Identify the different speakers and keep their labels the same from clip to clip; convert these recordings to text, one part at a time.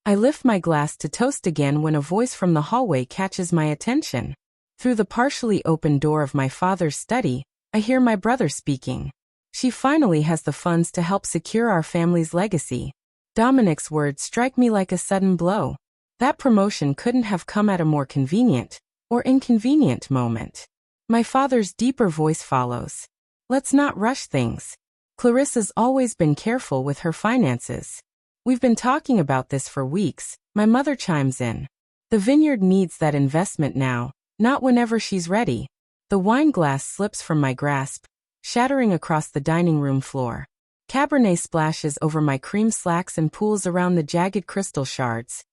Speaker 1: I lift my glass to toast again when a voice from the hallway catches my attention. Through the partially open door of my father's study, I hear my brother speaking. She finally has the funds to help secure our family's legacy. Dominic's words strike me like a sudden blow. That promotion couldn't have come at a more convenient or inconvenient moment. My father's deeper voice follows. Let's not rush things. Clarissa's always been careful with her finances. We've been talking about this for weeks, my mother chimes in. The vineyard needs that investment now, not whenever she's ready. The wine glass slips from my grasp, shattering across the dining room floor. Cabernet splashes over my cream slacks and pools around the jagged crystal shards.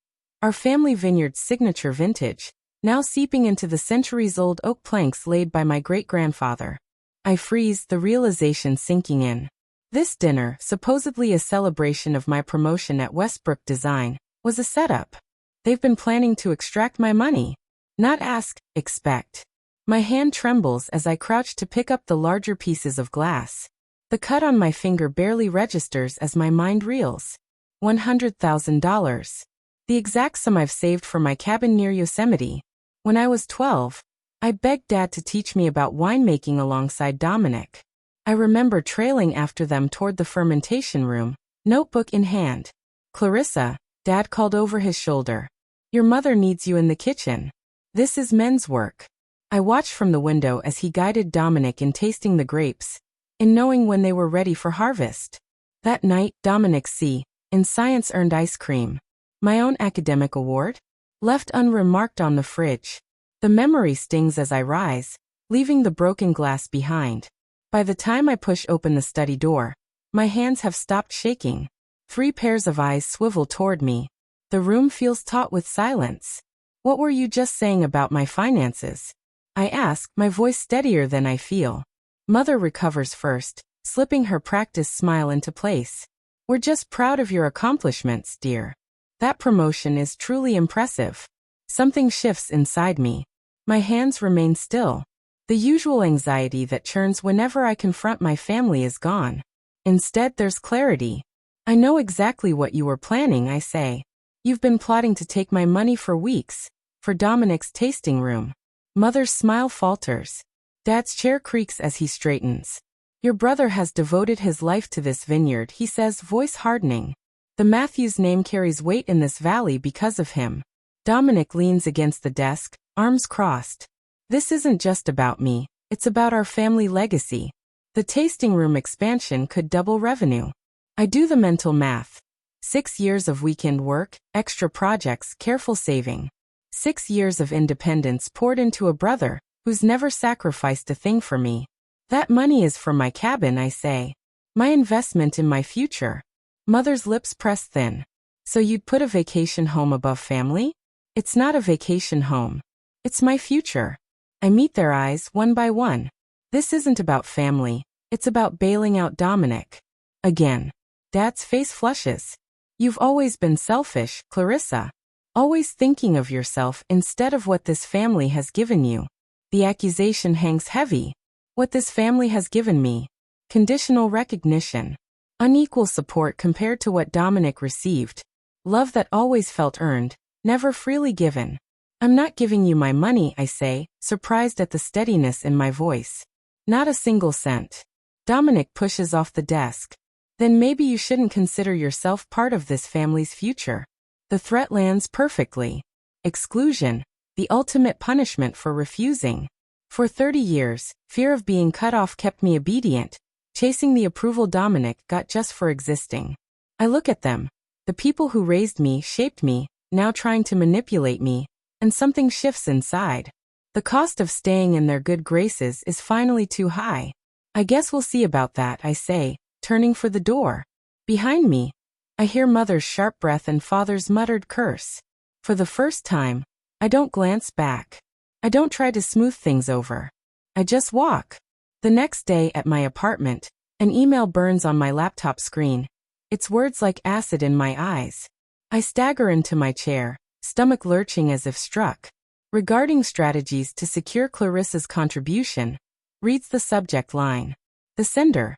Speaker 1: Our family vineyard's signature vintage, now seeping into the centuries-old oak planks laid by my great-grandfather. I freeze, the realization sinking in. This dinner, supposedly a celebration of my promotion at Westbrook Design, was a setup. They've been planning to extract my money. Not ask, expect. My hand trembles as I crouch to pick up the larger pieces of glass. The cut on my finger barely registers as my mind reels. $100,000. The exact sum I've saved for my cabin near Yosemite. When I was 12, I begged Dad to teach me about winemaking alongside Dominic. I remember trailing after them toward the fermentation room, notebook in hand. Clarissa, Dad called over his shoulder. Your mother needs you in the kitchen. This is men's work. I watched from the window as he guided Dominic in tasting the grapes, in knowing when they were ready for harvest. That night, Dominic's C in science earned ice cream. My own academic award? Left unremarked on the fridge. The memory stings as I rise, leaving the broken glass behind. By the time I push open the study door, my hands have stopped shaking. 3 pairs of eyes swivel toward me. The room feels taut with silence. What were you just saying about my finances? I ask, my voice steadier than I feel. Mother recovers first, slipping her practiced smile into place. We're just proud of your accomplishments, dear. That promotion is truly impressive. Something shifts inside me. My hands remain still. The usual anxiety that churns whenever I confront my family is gone. Instead, there's clarity. I know exactly what you were planning, I say. You've been plotting to take my money for weeks, for Dominic's tasting room. Mother's smile falters. Dad's chair creaks as he straightens. Your brother has devoted his life to this vineyard, he says, voice hardening. The Matthews name carries weight in this valley because of him. Dominic leans against the desk, arms crossed. This isn't just about me, it's about our family legacy. The tasting room expansion could double revenue. I do the mental math. 6 years of weekend work, extra projects, careful saving. 6 years of independence poured into a brother who's never sacrificed a thing for me. That money is for my cabin, I say. My investment in my future. Mother's lips press thin. So you'd put a vacation home above family? It's not a vacation home. It's my future. I meet their eyes one by one. This isn't about family. It's about bailing out Dominic. Again. Dad's face flushes. You've always been selfish, Clarissa. Always thinking of yourself instead of what this family has given you. The accusation hangs heavy. What this family has given me. Conditional recognition. Unequal support compared to what Dominic received. Love that always felt earned, never freely given. I'm not giving you my money, I say, surprised at the steadiness in my voice. Not a single cent. Dominic pushes off the desk. Then maybe you shouldn't consider yourself part of this family's future. The threat lands perfectly. Exclusion, the ultimate punishment for refusing. For 30 years, fear of being cut off kept me obedient, chasing the approval Dominic got just for existing. I look at them, the people who raised me, shaped me, now trying to manipulate me, and something shifts inside. The cost of staying in their good graces is finally too high. I guess we'll see about that, I say, turning for the door. Behind me, I hear Mother's sharp breath and Father's muttered curse. For the first time, I don't glance back. I don't try to smooth things over. I just walk. The next day at my apartment, an email burns on my laptop screen. Its words like acid in my eyes. I stagger into my chair, stomach lurching as if struck. Regarding strategies to secure Clarissa's contribution, reads the subject line. The sender.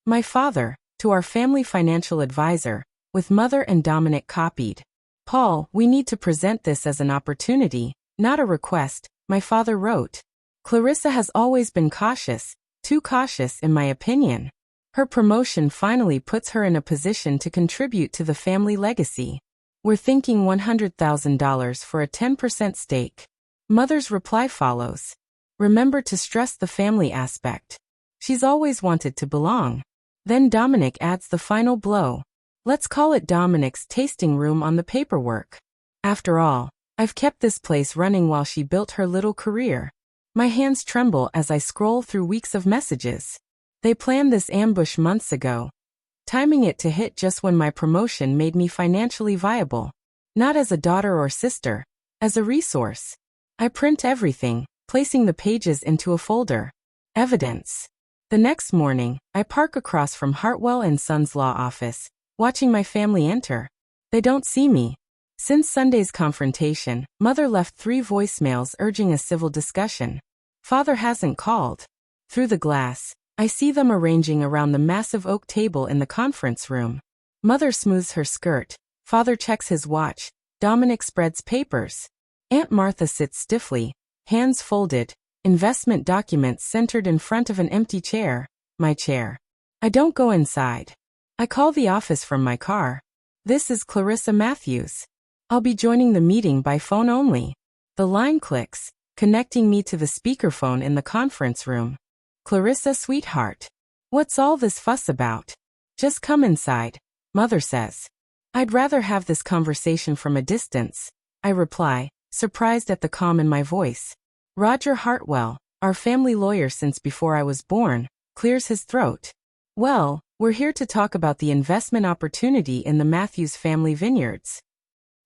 Speaker 1: My father, to our family financial advisor, with Mother and Dominic copied. Paul, we need to present this as an opportunity, not a request, my father wrote. Clarissa has always been cautious, too cautious in my opinion. Her promotion finally puts her in a position to contribute to the family legacy. We're thinking $100,000 for a 10% stake. Mother's reply follows. Remember to stress the family aspect. She's always wanted to belong. Then Dominic adds the final blow. Let's call it Dominic's tasting room on the paperwork. After all, I've kept this place running while she built her little career. My hands tremble as I scroll through weeks of messages. They planned this ambush months ago, timing it to hit just when my promotion made me financially viable. Not as a daughter or sister, as a resource. I print everything, placing the pages into a folder. Evidence. The next morning, I park across from Hartwell & Sons law office, watching my family enter. They don't see me. Since Sunday's confrontation, Mother left 3 voicemails urging a civil discussion. Father hasn't called. Through the glass, I see them arranging around the massive oak table in the conference room. Mother smooths her skirt. Father checks his watch. Dominic spreads papers. Aunt Martha sits stiffly, hands folded, investment documents centered in front of an empty chair, my chair. I don't go inside. I call the office from my car. This is Clarissa Matthews. I'll be joining the meeting by phone only. The line clicks, connecting me to the speakerphone in the conference room. Clarissa, sweetheart. What's all this fuss about? Just come inside, Mother says. I'd rather have this conversation from a distance, I reply, surprised at the calm in my voice. Roger Hartwell, our family lawyer since before I was born, clears his throat. Well, we're here to talk about the investment opportunity in the Matthews family vineyards.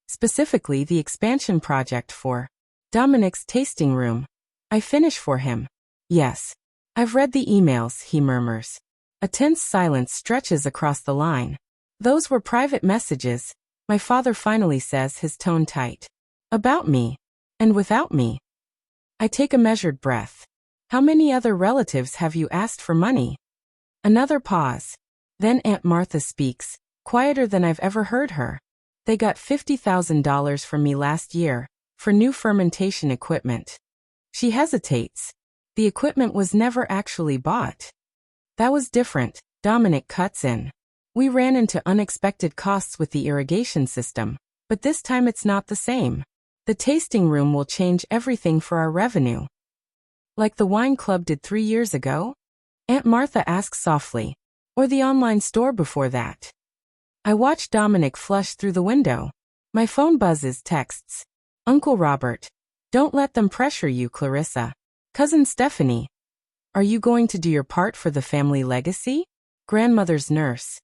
Speaker 1: Specifically the expansion project for Dominic's tasting room. I finish for him. Yes. I've read the emails, he murmurs. A tense silence stretches across the line. Those were private messages, my father finally says, his tone tight. About me. And without me. I take a measured breath. How many other relatives have you asked for money? Another pause. Then Aunt Martha speaks, quieter than I've ever heard her. They got $50,000 from me last year, for new fermentation equipment. She hesitates. The equipment was never actually bought. That was different, Dominic cuts in. We ran into unexpected costs with the irrigation system, but this time it's not the same. The tasting room will change everything for our revenue. Like the wine club did 3 years ago? Aunt Martha asks softly. Or the online store before that. I watch Dominic flush through the window. My phone buzzes, texts. Uncle Robert. Don't let them pressure you, Clarissa. Cousin Stephanie. Are you going to do your part for the family legacy? Grandmother's nurse.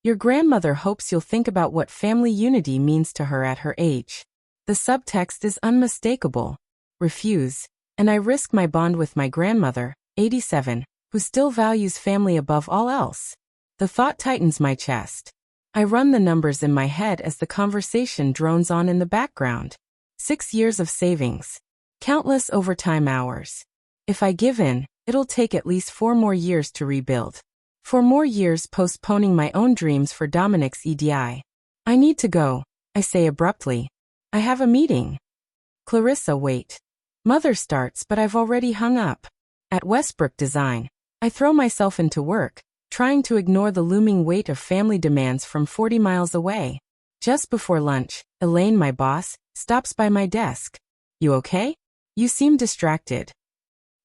Speaker 1: Your grandmother hopes you'll think about what family unity means to her at her age. The subtext is unmistakable. Refuse, and I risk my bond with my grandmother, 87, who still values family above all else. The thought tightens my chest. I run the numbers in my head as the conversation drones on in the background. 6 years of savings. Countless overtime hours. If I give in, it'll take at least 4 more years to rebuild. 4 more years postponing my own dreams for Dominic's EDI. I need to go, I say abruptly. I have a meeting. Clarissa, wait. Mother starts, but I've already hung up. At Westbrook Design, I throw myself into work, trying to ignore the looming weight of family demands from 40 miles away. Just before lunch, Elaine, my boss, stops by my desk. You okay? You seem distracted.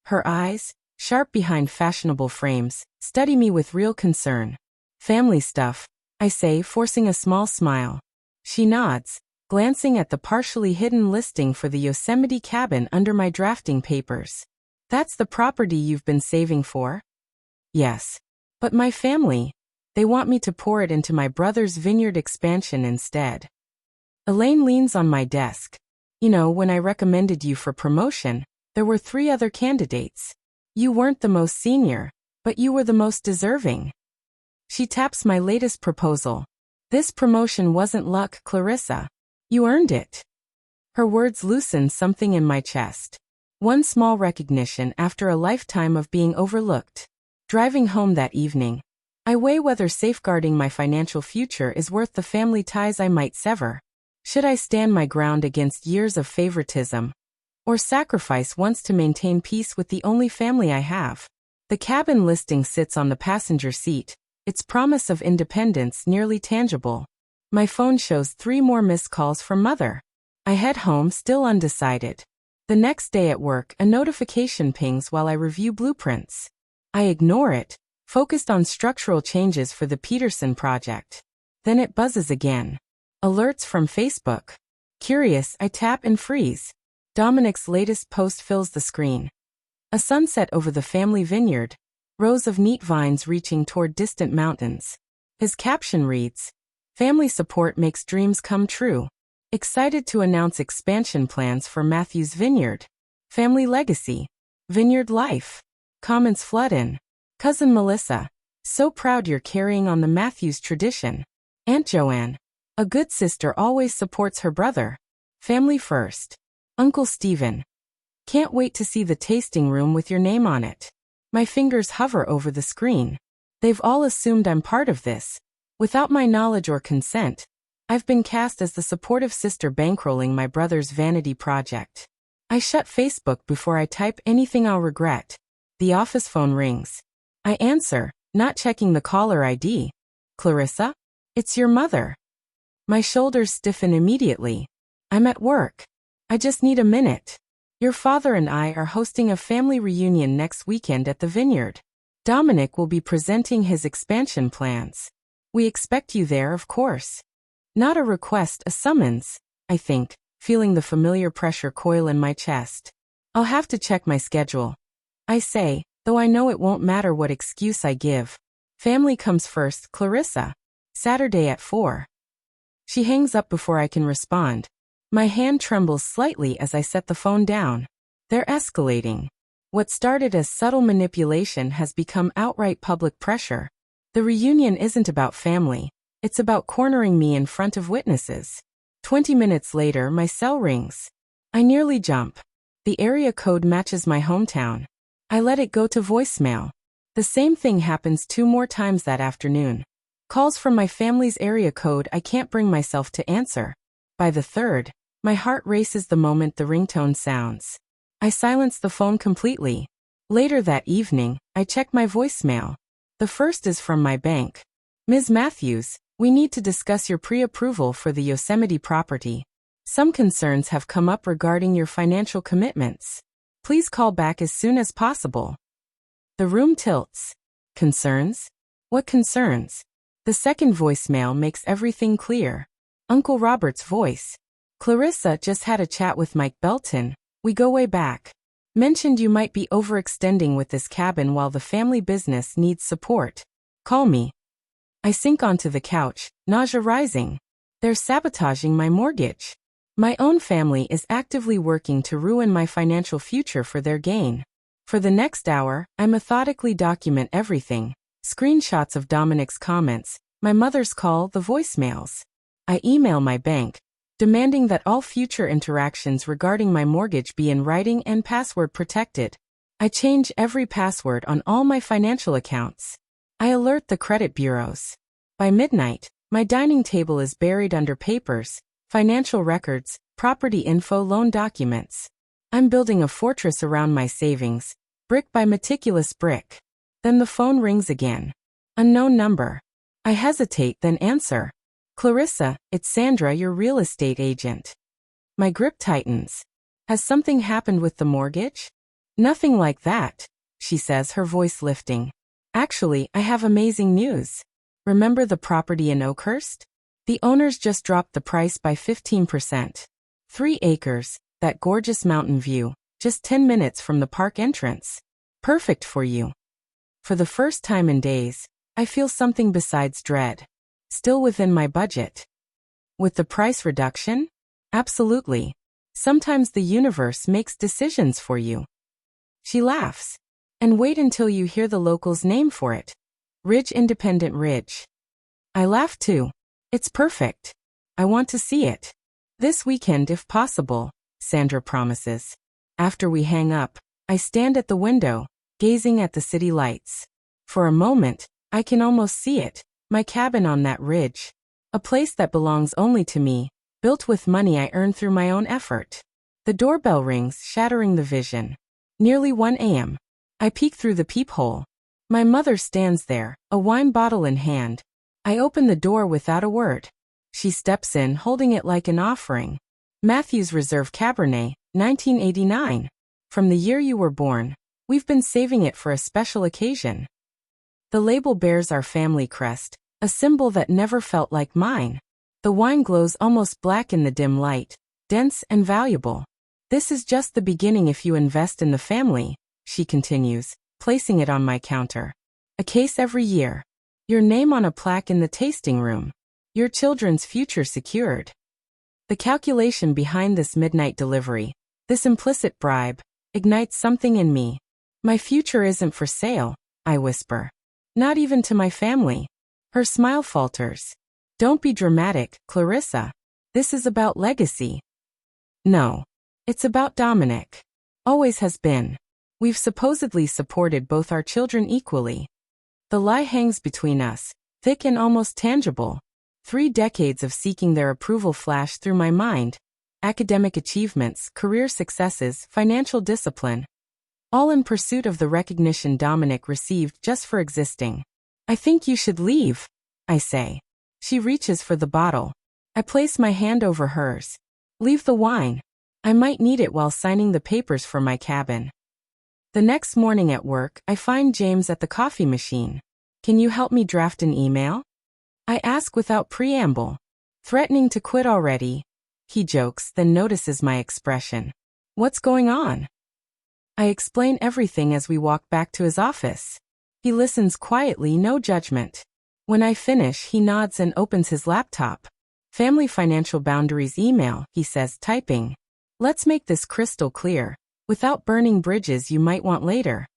Speaker 1: Her eyes, sharp behind fashionable frames, study me with real concern. Family stuff, I say, forcing a small smile. She nods, glancing at the partially hidden listing for the Yosemite cabin under my drafting papers. That's the property you've been saving for? Yes. But my family, they want me to pour it into my brother's vineyard expansion instead. Elaine leans on my desk. You know, when I recommended you for promotion, there were 3 other candidates. You weren't the most senior, but you were the most deserving. She taps my latest proposal. This promotion wasn't luck, Clarissa. You earned it. Her words loosen something in my chest. One small recognition after a lifetime of being overlooked. Driving home that evening, I weigh whether safeguarding my financial future is worth the family ties I might sever. Should I stand my ground against years of favoritism, or sacrifice once to maintain peace with the only family I have? The cabin listing sits on the passenger seat, its promise of independence nearly tangible. My phone shows 3 more missed calls from Mother. I head home still undecided. The next day at work, a notification pings while I review blueprints. I ignore it, focused on structural changes for the Peterson project. Then it buzzes again. Alerts from Facebook. Curious, I tap and freeze. Dominic's latest post fills the screen. A sunset over the family vineyard, rows of neat vines reaching toward distant mountains. His caption reads, "Family support makes dreams come true. Excited to announce expansion plans for Matthew's Vineyard. Family legacy. Vineyard life." Comments flood in. Cousin Melissa, so proud you're carrying on the Matthews tradition. Aunt Joanne, a good sister always supports her brother. Family first. Uncle Stephen, can't wait to see the tasting room with your name on it. My fingers hover over the screen. They've all assumed I'm part of this. Without my knowledge or consent, I've been cast as the supportive sister bankrolling my brother's vanity project. I shut Facebook before I type anything I'll regret. The office phone rings. I answer, not checking the caller ID. "Clarissa? It's your mother." My shoulders stiffen immediately. "I'm at work. I just need a minute. Your father and I are hosting a family reunion next weekend at the Vineyard. Dominic will be presenting his expansion plans. We expect you there, of course." Not a request, a summons, I think, feeling the familiar pressure coil in my chest. "I'll have to check my schedule," I say, though I know it won't matter what excuse I give. "Family comes first, Clarissa. Saturday at 4. She hangs up before I can respond. My hand trembles slightly as I set the phone down. They're escalating. What started as subtle manipulation has become outright public pressure. The reunion isn't about family. It's about cornering me in front of witnesses. 20 minutes later, my cell rings. I nearly jump. The area code matches my hometown. I let it go to voicemail. The same thing happens 2 more times that afternoon. Calls from my family's area code I can't bring myself to answer. By the 3rd, my heart races the moment the ringtone sounds. I silence the phone completely. Later that evening, I check my voicemail. The first is from my bank. "Ms. Matthews, we need to discuss your pre-approval for the Yosemite property. Some concerns have come up regarding your financial commitments. Please call back as soon as possible." The room tilts. Concerns? What concerns? The second voicemail makes everything clear. Uncle Robert's voice. "Clarissa just had a chat with Mike Belton. We go way back. Mentioned you might be overextending with this cabin while the family business needs support. Call me." I sink onto the couch, nausea rising. They're sabotaging my mortgage. My own family is actively working to ruin my financial future for their gain. For the next hour, I methodically document everything. Screenshots of Dominic's comments, my mother's call, the voicemails. I email my bank, demanding that all future interactions regarding my mortgage be in writing and password protected. I change every password on all my financial accounts. I alert the credit bureaus. By midnight, my dining table is buried under papers, financial records, property info, loan documents. I'm building a fortress around my savings, brick by meticulous brick. Then the phone rings again. Unknown number. I hesitate, then answer. "Clarissa, it's Sandra, your real estate agent." My grip tightens. "Has something happened with the mortgage?" "Nothing like that," she says, her voice lifting. "Actually, I have amazing news. Remember the property in Oakhurst? The owners just dropped the price by 15%. 3 acres, that gorgeous mountain view, just 10 minutes from the park entrance. Perfect for you." For the first time in days, I feel something besides dread. Still within my budget. With the price reduction? Absolutely. Sometimes the universe makes decisions for you. She laughs. "And wait until you hear the local's name for it. Ridge Independent Ridge." I laugh too. "It's perfect. I want to see it. This weekend if possible," Sandra promises. After we hang up, I stand at the window, gazing at the city lights. For a moment, I can almost see it, my cabin on that ridge. A place that belongs only to me, built with money I earned through my own effort. The doorbell rings, shattering the vision. Nearly 1 a.m. I peek through the peephole. My mother stands there, a wine bottle in hand. I open the door without a word. She steps in, holding it like an offering. Matthew's Reserve Cabernet, 1989. From the year you were born. We've been saving it for a special occasion. The label bears our family crest, a symbol that never felt like mine. The wine glows almost black in the dim light, dense and valuable. This is just the beginning if you invest in the family, she continues, placing it on my counter. A case every year. Your name on a plaque in the tasting room. Your children's future secured. The calculation behind this midnight delivery, this implicit bribe, ignites something in me. My future isn't for sale, I whisper. Not even to my family. Her smile falters. Don't be dramatic, Clarissa. This is about legacy. No. It's about Dominic. Always has been. We've supposedly supported both our children equally. The lie hangs between us, thick and almost tangible. 3 decades of seeking their approval flash through my mind. Academic achievements, career successes, financial discipline. All in pursuit of the recognition Dominic received just for existing. I think you should leave, I say. She reaches for the bottle. I place my hand over hers. Leave the wine. I might need it while signing the papers for my cabin. The next morning at work, I find James at the coffee machine. Can you help me draft an email? I ask without preamble. Threatening to quit already? He jokes, then notices my expression. What's going on? I explain everything as we walk back to his office. He listens quietly, no judgment. When I finish, he nods and opens his laptop. Family financial boundaries email, he says, typing. Let's make this crystal clear, without burning bridges you might want later.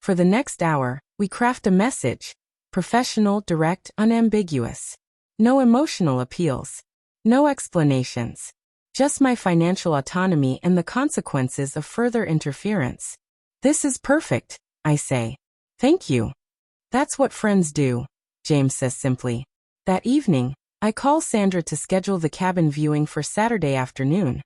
Speaker 1: For the next hour, we craft a message. Professional, direct, unambiguous. No emotional appeals. No explanations. Just my financial autonomy and the consequences of further interference. This is perfect, I say. Thank you. That's what friends do, James says simply. That evening, I call Sandra to schedule the cabin viewing for Saturday afternoon.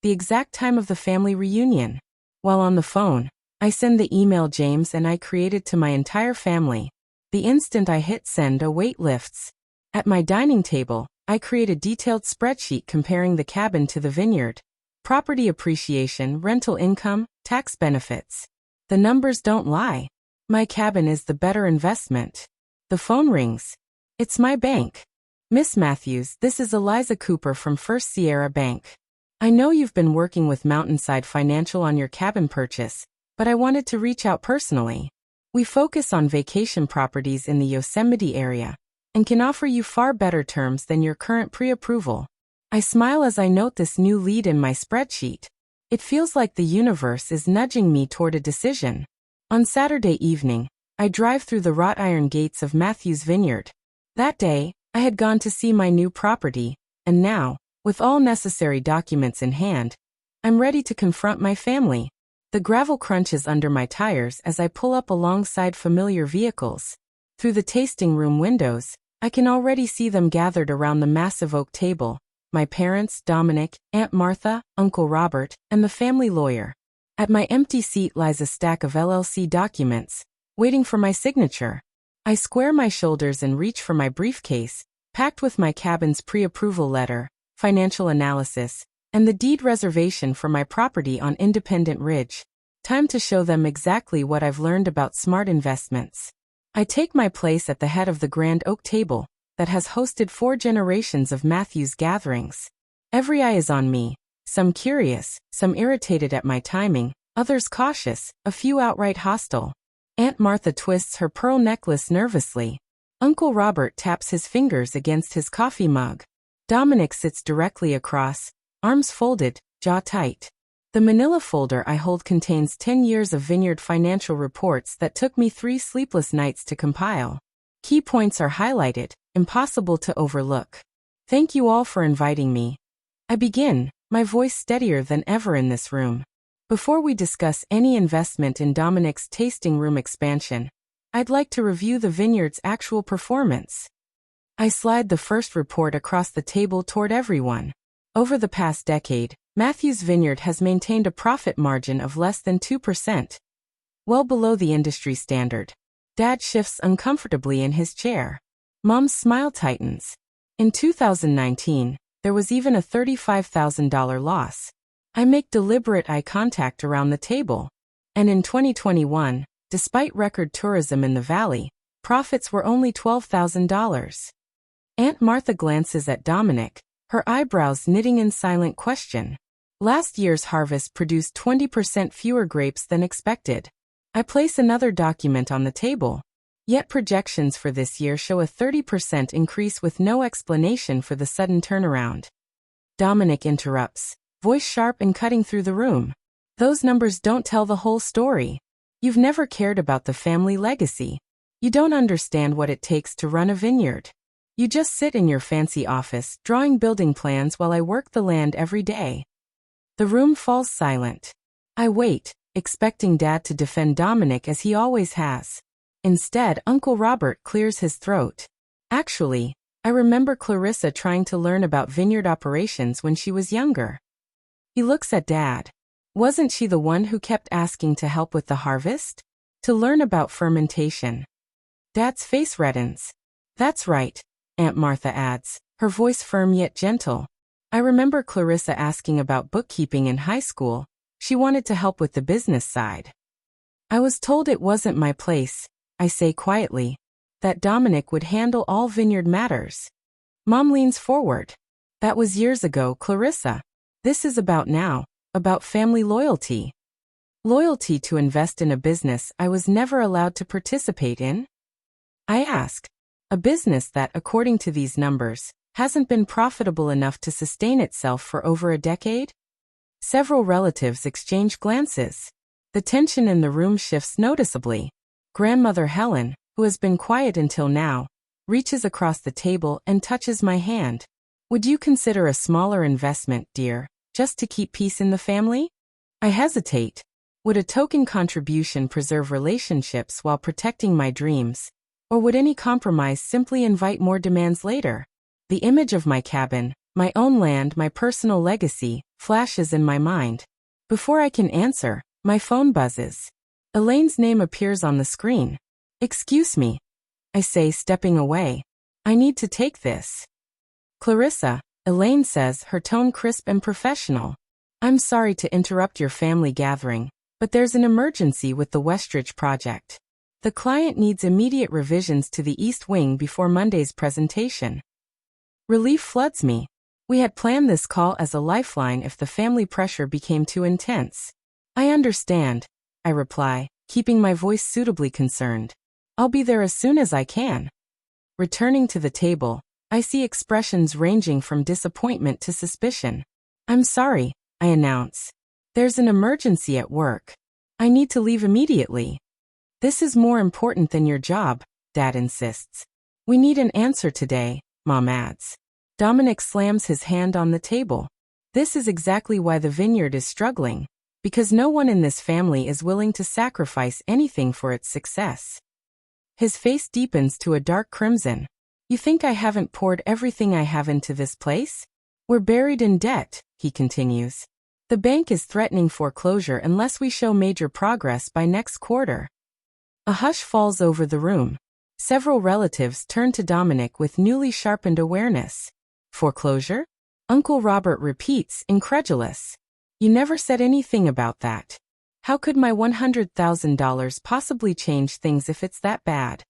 Speaker 1: The exact time of the family reunion. While on the phone, I send the email James and I created to my entire family. The instant I hit send, a weight lifts. At my dining table, I create a detailed spreadsheet comparing the cabin to the vineyard. Property appreciation, rental income, tax benefits. The numbers don't lie. My cabin is the better investment. The phone rings. It's my bank. Miss Matthews, this is Eliza Cooper from First Sierra Bank. I know you've been working with Mountainside Financial on your cabin purchase, but I wanted to reach out personally. We focus on vacation properties in the Yosemite area and can offer you far better terms than your current pre-approval. I smile as I note this new lead in my spreadsheet. It feels like the universe is nudging me toward a decision. On Saturday evening, I drive through the wrought iron gates of Matthew's Vineyard. That day, I had gone to see my new property, and now, with all necessary documents in hand, I'm ready to confront my family. The gravel crunches under my tires as I pull up alongside familiar vehicles. Through the tasting room windows, I can already see them gathered around the massive oak table. My parents, Dominic, Aunt Martha, Uncle Robert, and the family lawyer. At my empty seat lies a stack of LLC documents, waiting for my signature. I square my shoulders and reach for my briefcase, packed with my cabin's pre-approval letter, financial analysis, and the deed reservation for my property on Independent Ridge. Time to show them exactly what I've learned about smart investments. I take my place at the head of the grand oak table that has hosted 4 generations of Matthew's gatherings. Every eye is on me, some curious, some irritated at my timing, others cautious, a few outright hostile. Aunt Martha twists her pearl necklace nervously. Uncle Robert taps his fingers against his coffee mug. Dominic sits directly across, arms folded, jaw tight. The manila folder I hold contains 10 years of Vineyard financial reports that took me 3 sleepless nights to compile. Key points are highlighted, impossible to overlook. Thank you all for inviting me. I begin, my voice steadier than ever in this room. Before we discuss any investment in Dominic's tasting room expansion, I'd like to review the Vineyard's actual performance. I slide the first report across the table toward everyone. Over the past decade, Matthew's Vineyard has maintained a profit margin of less than 2%, well below the industry standard. Dad shifts uncomfortably in his chair. Mom's smile tightens. In 2019, there was even a $35,000 loss. I make deliberate eye contact around the table. And in 2021, despite record tourism in the valley, profits were only $12,000. Aunt Martha glances at Dominic, her eyebrows knitting in silent question. Last year's harvest produced 20% fewer grapes than expected. I place another document on the table. Yet projections for this year show a 30% increase with no explanation for the sudden turnaround. Dominic interrupts, voice sharp and cutting through the room. Those numbers don't tell the whole story. You've never cared about the family legacy. You don't understand what it takes to run a vineyard. You just sit in your fancy office, drawing building plans while I work the land every day. The room falls silent. I wait, expecting Dad to defend Dominic as he always has. Instead, Uncle Robert clears his throat. Actually, I remember Clarissa trying to learn about vineyard operations when she was younger. He looks at Dad. Wasn't she the one who kept asking to help with the harvest? To learn about fermentation. Dad's face reddens. That's right, Aunt Martha adds, her voice firm yet gentle. I remember Clarissa asking about bookkeeping in high school. She wanted to help with the business side. I was told it wasn't my place, I say quietly, that Dominic would handle all vineyard matters. Mom leans forward. That was years ago, Clarissa. This is about now, about family loyalty. Loyalty to invest in a business I was never allowed to participate in? I ask. A business that, according to these numbers, hasn't been profitable enough to sustain itself for over a decade? Several relatives exchange glances. The tension in the room shifts noticeably. Grandmother Helen, who has been quiet until now, reaches across the table and touches my hand. Would you consider a smaller investment, dear, just to keep peace in the family? I hesitate. Would a token contribution preserve relationships while protecting my dreams? Or would any compromise simply invite more demands later? The image of my cabin, my own land, my personal legacy, flashes in my mind. Before I can answer, my phone buzzes. Elaine's name appears on the screen. Excuse me, I say, stepping away. I need to take this. Clarissa, Elaine says, her tone crisp and professional. I'm sorry to interrupt your family gathering, but there's an emergency with the Westridge project. The client needs immediate revisions to the East Wing before Monday's presentation. Relief floods me. We had planned this call as a lifeline if the family pressure became too intense. I understand, I reply, keeping my voice suitably concerned. I'll be there as soon as I can. Returning to the table, I see expressions ranging from disappointment to suspicion. I'm sorry, I announce. There's an emergency at work. I need to leave immediately. This is more important than your job, Dad insists. We need an answer today, Mom adds. Dominic slams his hand on the table. This is exactly why the vineyard is struggling, because no one in this family is willing to sacrifice anything for its success. His face deepens to a dark crimson. You think I haven't poured everything I have into this place? We're buried in debt, he continues. The bank is threatening foreclosure unless we show major progress by next quarter. A hush falls over the room. Several relatives turn to Dominic with newly sharpened awareness. Foreclosure? Uncle Robert repeats, incredulous. You never said anything about that. How could my $100,000 possibly change things if it's that bad?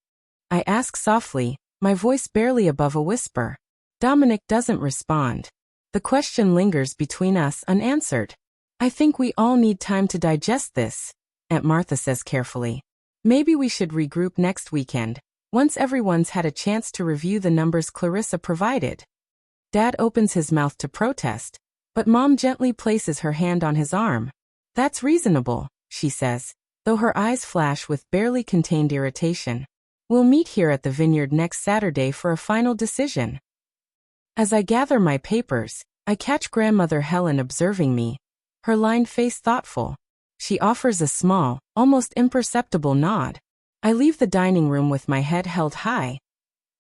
Speaker 1: I ask softly, my voice barely above a whisper. Dominic doesn't respond. The question lingers between us unanswered. I think we all need time to digest this, Aunt Martha says carefully. Maybe we should regroup next weekend, once everyone's had a chance to review the numbers Clarissa provided. Dad opens his mouth to protest, but Mom gently places her hand on his arm. That's reasonable, she says, though her eyes flash with barely contained irritation. We'll meet here at the vineyard next Saturday for a final decision. As I gather my papers, I catch Grandmother Helen observing me, her lined face thoughtful. She offers a small, almost imperceptible nod. I leave the dining room with my head held high,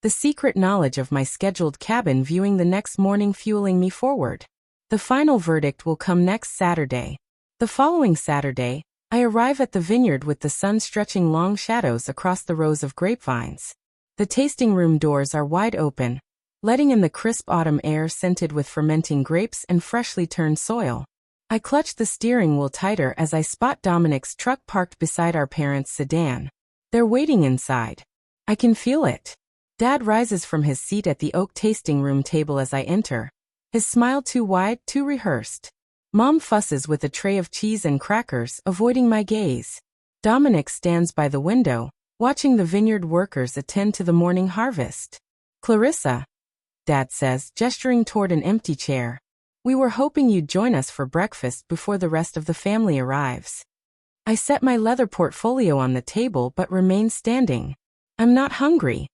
Speaker 1: the secret knowledge of my scheduled cabin viewing the next morning fueling me forward. The final verdict will come next Saturday. The following Saturday, I arrive at the vineyard with the sun stretching long shadows across the rows of grapevines. The tasting room doors are wide open, letting in the crisp autumn air scented with fermenting grapes and freshly turned soil. I clutch the steering wheel tighter as I spot Dominic's truck parked beside our parents' sedan. They're waiting inside. I can feel it. Dad rises from his seat at the oak tasting room table as I enter, his smile too wide, too rehearsed. Mom fusses with a tray of cheese and crackers, avoiding my gaze. Dominic stands by the window, watching the vineyard workers attend to the morning harvest. "Clarissa," Dad says, gesturing toward an empty chair. "We were hoping you'd join us for breakfast before the rest of the family arrives." I set my leather portfolio on the table but remain standing. "I'm not hungry."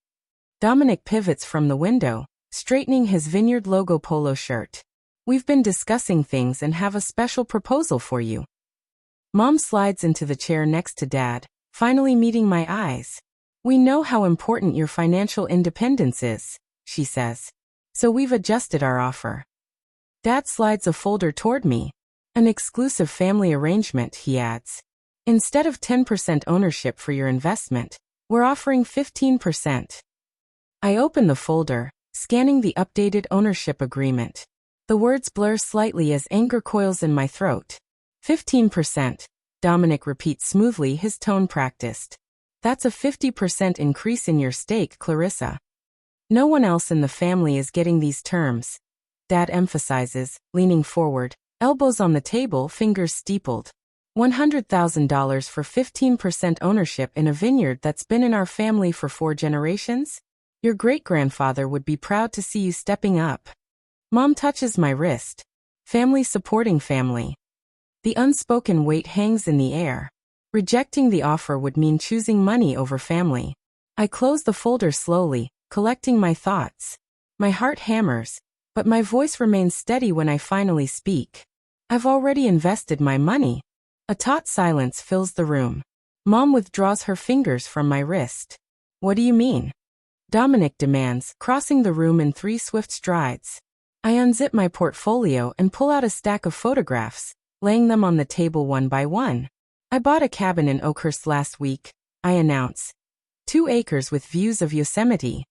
Speaker 1: Dominic pivots from the window, straightening his Vineyard logo polo shirt. "We've been discussing things and have a special proposal for you." Mom slides into the chair next to Dad, finally meeting my eyes. "We know how important your financial independence is," she says. "So we've adjusted our offer." Dad slides a folder toward me. "An exclusive family arrangement," he adds. "Instead of 10% ownership for your investment, we're offering 15%. I open the folder, scanning the updated ownership agreement. The words blur slightly as anger coils in my throat. 15%, Dominic repeats smoothly, his tone practiced. "That's a 50% increase in your stake, Clarissa. No one else in the family is getting these terms," Dad emphasizes, leaning forward, elbows on the table, fingers steepled. $100,000 for 15% ownership in a vineyard that's been in our family for 4 generations? Your great-grandfather would be proud to see you stepping up." Mom touches my wrist. Family supporting family. The unspoken weight hangs in the air. Rejecting the offer would mean choosing money over family. I close the folder slowly, collecting my thoughts. My heart hammers, but my voice remains steady when I finally speak. "I've already invested my money." A taut silence fills the room. Mom withdraws her fingers from my wrist. "What do you mean?" Dominic demands, crossing the room in 3 swift strides. I unzip my portfolio and pull out a stack of photographs, laying them on the table one by one. "I bought a cabin in Oakhurst last week," I announce. 2 acres with views of Yosemite.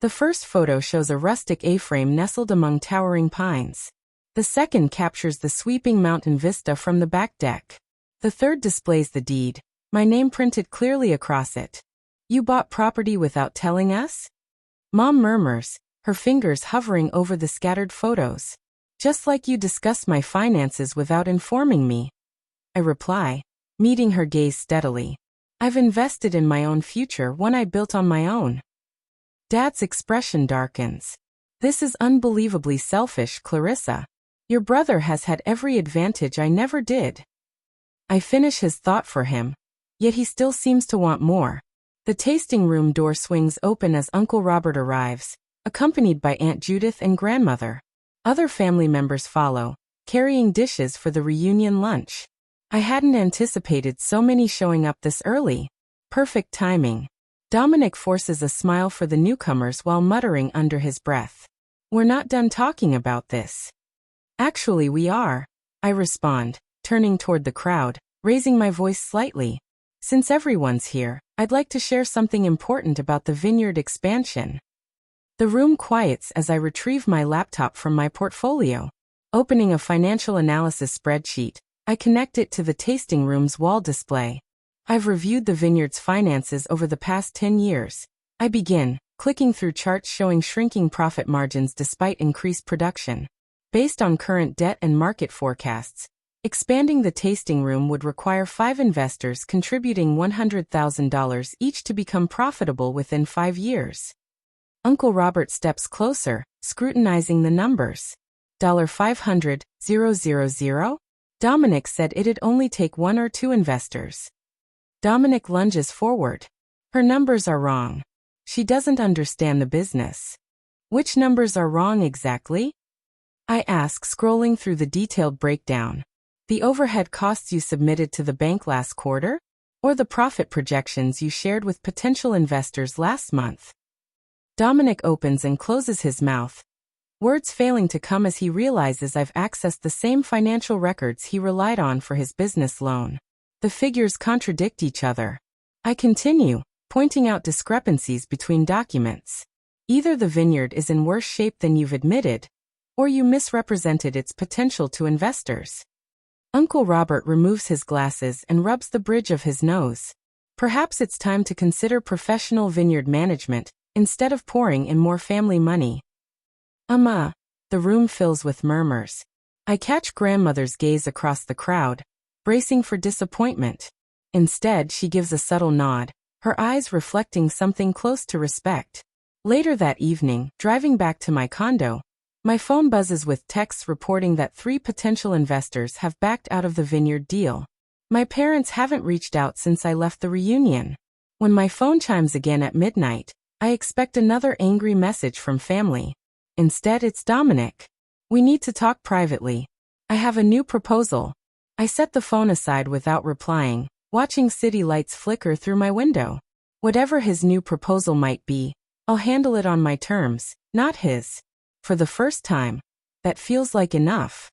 Speaker 1: The first photo shows a rustic A-frame nestled among towering pines. The second captures the sweeping mountain vista from the back deck. The third displays the deed, my name printed clearly across it. "You bought property without telling us?" Mom murmurs, her fingers hovering over the scattered photos. "Just like you discussed my finances without informing me," I reply, meeting her gaze steadily. "I've invested in my own future, one I built on my own." Dad's expression darkens. "This is unbelievably selfish, Clarissa. Your brother has had every advantage I never did." I finish his thought for him, yet he still seems to want more. The tasting room door swings open as Uncle Robert arrives, accompanied by Aunt Judith and grandmother. Other family members follow, carrying dishes for the reunion lunch. I hadn't anticipated so many showing up this early. Perfect timing. Dominic forces a smile for the newcomers while muttering under his breath. "We're not done talking about this." "Actually, we are," I respond, turning toward the crowd, raising my voice slightly. "Since everyone's here, I'd like to share something important about the vineyard expansion." The room quiets as I retrieve my laptop from my portfolio. Opening a financial analysis spreadsheet, I connect it to the tasting room's wall display. I've reviewed the vineyard's finances over the past 10 years. I begin, clicking through charts showing shrinking profit margins despite increased production. Based on current debt and market forecasts, expanding the tasting room would require 5 investors contributing $100,000 each to become profitable within 5 years. Uncle Robert steps closer, scrutinizing the numbers. $500,000? Dominic said it'd only take 1 or 2 investors. Dominic lunges forward. Her numbers are wrong. She doesn't understand the business. Which numbers are wrong exactly? I ask, scrolling through the detailed breakdown. The overhead costs you submitted to the bank last quarter? Or the profit projections you shared with potential investors last month? Dominic opens and closes his mouth, Words failing to come as he realizes I've accessed the same financial records he relied on for his business loan. The figures contradict each other. I continue, pointing out discrepancies between documents. Either the vineyard is in worse shape than you've admitted, or you misrepresented its potential to investors. Uncle Robert removes his glasses and rubs the bridge of his nose. Perhaps it's time to consider professional vineyard management, instead of pouring in more family money. The room fills with murmurs. I catch grandmother's gaze across the crowd, bracing for disappointment. Instead, she gives a subtle nod, her eyes reflecting something close to respect. Later that evening, driving back to my condo, my phone buzzes with texts reporting that 3 potential investors have backed out of the vineyard deal. My parents haven't reached out since I left the reunion. When my phone chimes again at midnight, I expect another angry message from family. Instead, it's Dominic. We need to talk privately. I have a new proposal. I set the phone aside without replying, watching city lights flicker through my window. Whatever his new proposal might be, I'll handle it on my terms, not his. For the first time, that feels like enough.